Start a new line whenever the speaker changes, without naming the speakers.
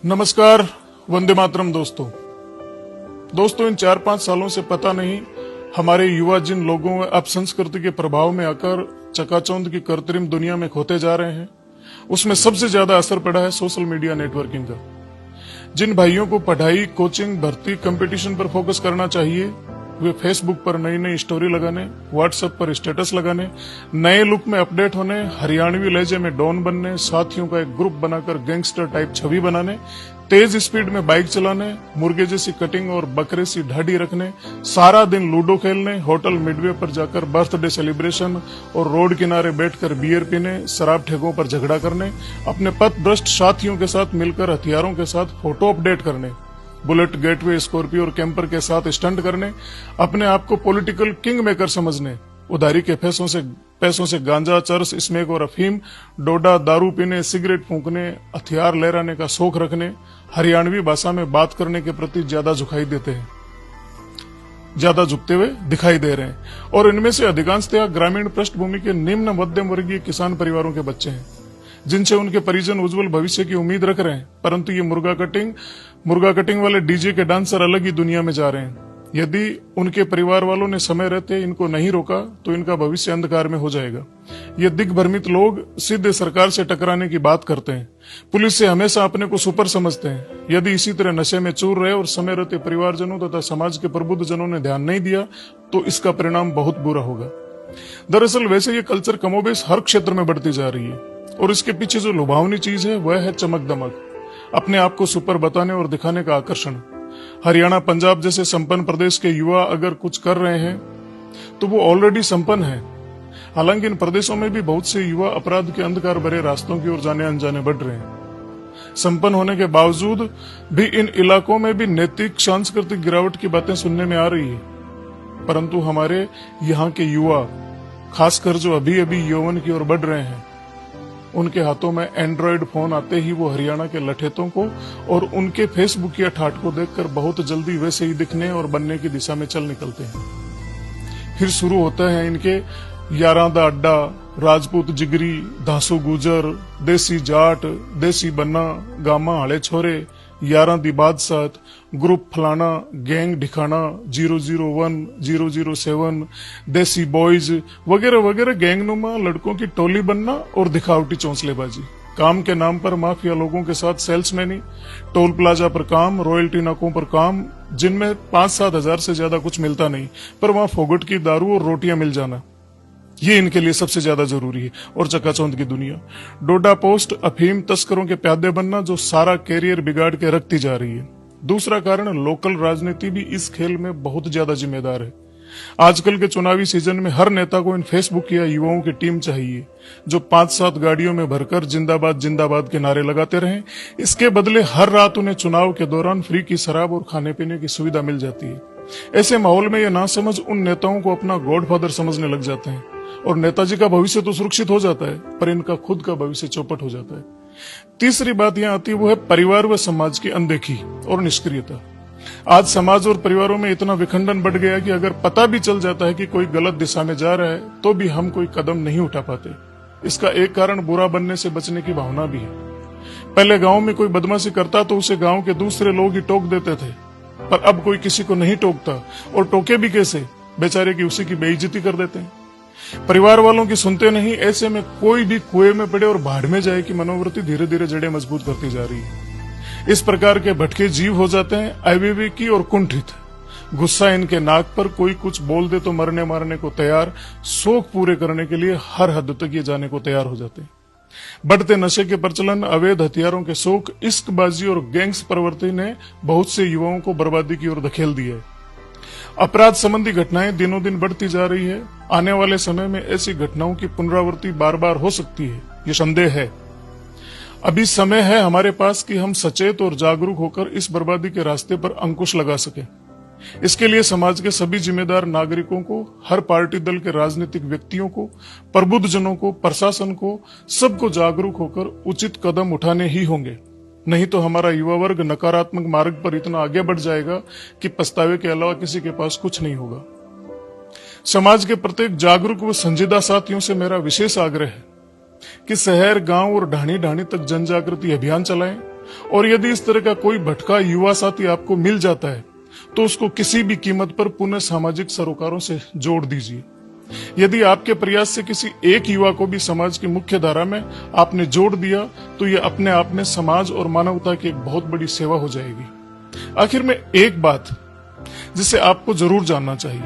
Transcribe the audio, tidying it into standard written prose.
नमस्कार, वंदे मातरम दोस्तों इन 4-5 सालों से पता नहीं हमारे युवा जिन लोगों व अपसंस्कृति के प्रभाव में आकर चकाचौंध की कृत्रिम दुनिया में खोते जा रहे हैं, उसमें सबसे ज्यादा असर पड़ा है सोशल मीडिया नेटवर्किंग का। जिन भाइयों को पढ़ाई, कोचिंग, भर्ती, कंपटीशन पर फोकस करना चाहिए, वे फेसबुक पर नई नई स्टोरी लगाने, व्हाट्सएप पर स्टेटस लगाने, नए लुक में अपडेट होने, हरियाणवी लहजे में डॉन बनने, साथियों का एक ग्रुप बनाकर गैंगस्टर टाइप छवि बनाने, तेज स्पीड में बाइक चलाने, मुर्गे जैसी कटिंग और बकरे सी ढाडी रखने, सारा दिन लूडो खेलने, होटल मिडवे पर जाकर बर्थडे सेलिब्रेशन और रोड किनारे बैठकर बियर पीने, शराब ठेकों पर झगड़ा करने, अपने पथभ्रष्ट साथियों के साथ मिलकर हथियारों के साथ फोटो अपडेट करने, बुलेट, गेटवे, स्कॉर्पियो और कैंपर के साथ स्टंट करने, अपने आप को पॉलिटिकल किंग मेकर समझने, उधारी के पैसों से गांजा, चरस, स्मेक और अफीम, डोडा, दारू पीने, सिगरेट फूंकने, हथियार लहराने का शौक रखने, हरियाणवी भाषा में बात करने के प्रति ज्यादा झुकते हुए दिखाई दे रहे हैं। और इनमें से अधिकांशतः ग्रामीण पृष्ठभूमि के निम्न मध्यम वर्गीय किसान परिवारों के बच्चे हैं, जिनसे उनके परिजन उज्जवल भविष्य की उम्मीद रख रहे हैं। परंतु ये मुर्गा कटिंग वाले डीजे के डांसर अलग ही दुनिया में जा रहे हैं। यदि उनके परिवार वालों ने समय रहते इनको नहीं रोका तो इनका भविष्य अंधकार में हो जाएगा। ये दिग्भ्रमित लोग सीधे सरकार से टकराने की बात करते हैं, पुलिस से हमेशा अपने को सुपर समझते हैं। यदि इसी तरह नशे में चूर रहे और समय रहते परिवारजनों तथा समाज के प्रबुद्ध जनों ने ध्यान नहीं दिया तो इसका परिणाम बहुत बुरा होगा। दरअसल वैसे ये कल्चर कमोबेश हर क्षेत्र में बढ़ती जा रही है और इसके पीछे जो लुभावनी चीज है वह है चमक दमक, अपने आप को सुपर बताने और दिखाने का आकर्षण। हरियाणा, पंजाब जैसे संपन्न प्रदेश के युवा अगर कुछ कर रहे हैं तो वो ऑलरेडी संपन्न है। हालांकि इन प्रदेशों में भी बहुत से युवा अपराध के अंधकार भरे रास्तों की ओर जाने अनजाने बढ़ रहे हैं। संपन्न होने के बावजूद भी इन इलाकों में भी नैतिक सांस्कृतिक गिरावट की बातें सुनने में आ रही है। परंतु हमारे यहाँ के युवा, खासकर जो अभी अभी यौवन की ओर बढ़ रहे हैं, उनके हाथों में एंड्रॉयड फोन आते ही वो हरियाणा के लठेतों को और उनके फेसबुक या ठाट को देखकर बहुत जल्दी वैसे ही दिखने और बनने की दिशा में चल निकलते हैं। फिर शुरू होता है इनके यारां दा अड्डा, राजपूत जिगरी, धांसू गुजर, देसी जाट, देसी बन्ना, गामा हले छोरे, यारां दी बादशाह, ग्रुप फलाना, गैंग ढिकाना, 001, 007, देसी बॉयज वगैरह वगैरह गैंगनुमा लड़कों की टोली बनना और दिखावटी चौंसलेबाजी। काम के नाम पर माफिया लोगों के साथ सेल्समैनी, टोल प्लाजा पर काम, रॉयल्टी नाकों पर काम, जिनमें 5-7 हजार से ज्यादा कुछ मिलता नहीं, पर वहां फोगट की दारू और रोटियां मिल जाना, ये इनके लिए सबसे ज्यादा जरूरी है। और चकाचौंध की दुनिया, डोडा पोस्ट, अफीम तस्करों के प्यादे बनना जो सारा कैरियर बिगाड़ के रखती जा रही है। दूसरा कारण, लोकल राजनीति भी इस खेल में बहुत ज्यादा जिम्मेदार है। आजकल के चुनावी सीजन में हर नेता को इन फेसबुक या युवाओं की टीम चाहिए जो 5-7 गाड़ियों में भरकर जिंदाबाद जिंदाबाद के नारे लगाते रहें। इसके बदले हर रात उन्हें चुनाव के दौरान फ्री की शराब और खाने पीने की सुविधा मिल जाती है। ऐसे माहौल में ये नासमझ उन नेताओं को अपना गॉडफादर समझने लग जाते हैं और नेताजी का भविष्य तो सुरक्षित हो जाता है, पर इनका खुद का भविष्य चौपट हो जाता है। तीसरी बात यहां आती है, वो है परिवार व समाज की अनदेखी और निष्क्रियता। आज समाज और परिवारों में इतना विखंडन बढ़ गया कि अगर पता भी चल जाता है कि कोई गलत दिशा में जा रहा है तो भी हम कोई कदम नहीं उठा पाते। इसका एक कारण बुरा बनने से बचने की भावना भी है। पहले गांव में कोई बदमाशी करता तो उसे गांव के दूसरे लोग ही टोक देते थे, पर अब कोई किसी को नहीं टोकता, और टोके भी कैसे, बेचारे की उसी की बेइज्जती कर देते हैं। परिवार वालों की सुनते नहीं, ऐसे में कोई भी कुएं में पड़े और भाड़ में जाए की मनोवृत्ति धीरे धीरे जड़ें मजबूत करती जा रही है। इस प्रकार के भटके जीव हो जाते हैं अविवेकी और कुंठित। गुस्सा इनके नाक पर, कोई कुछ बोल दे तो मरने मारने को तैयार, शौक पूरे करने के लिए हर हद तक ये जाने को तैयार हो जाते हैं। बढ़ते नशे के प्रचलन, अवैध हथियारों के शौक, इश्कबाजी और गैंग्स प्रवृत्ति ने बहुत से युवाओं को बर्बादी की ओर धकेल दिया है। अपराध संबंधी घटनाएं दिनों दिन बढ़ती जा रही है। आने वाले समय में ऐसी घटनाओं की पुनरावृत्ति बार बार हो सकती है, ये संदेह है। अभी समय है हमारे पास कि हम सचेत और जागरूक होकर इस बर्बादी के रास्ते पर अंकुश लगा सकें। इसके लिए समाज के सभी जिम्मेदार नागरिकों को, हर पार्टी दल के राजनीतिक व्यक्तियों को, प्रबुद्ध जनों को, प्रशासन को, सबको जागरूक होकर उचित कदम उठाने ही होंगे। नहीं तो हमारा युवा वर्ग नकारात्मक मार्ग पर इतना आगे बढ़ जाएगा कि पछतावे के अलावा किसी के पास कुछ नहीं होगा। समाज के प्रत्येक जागरूक व संजीदा साथियों से मेरा विशेष आग्रह है कि शहर, गांव और ढाणी ढाणी तक जन जागृति अभियान चलाएं और यदि इस तरह का कोई भटका युवा साथी आपको मिल जाता है तो उसको किसी भी कीमत पर पुनः सामाजिक सरोकारों से जोड़ दीजिए। यदि आपके प्रयास से किसी एक युवा को भी समाज की मुख्य धारा में आपने जोड़ दिया तो यह अपने आप में समाज और मानवता की एक बहुत बड़ी सेवा हो जाएगी। आखिर में एक बात जिसे आपको जरूर जानना चाहिए,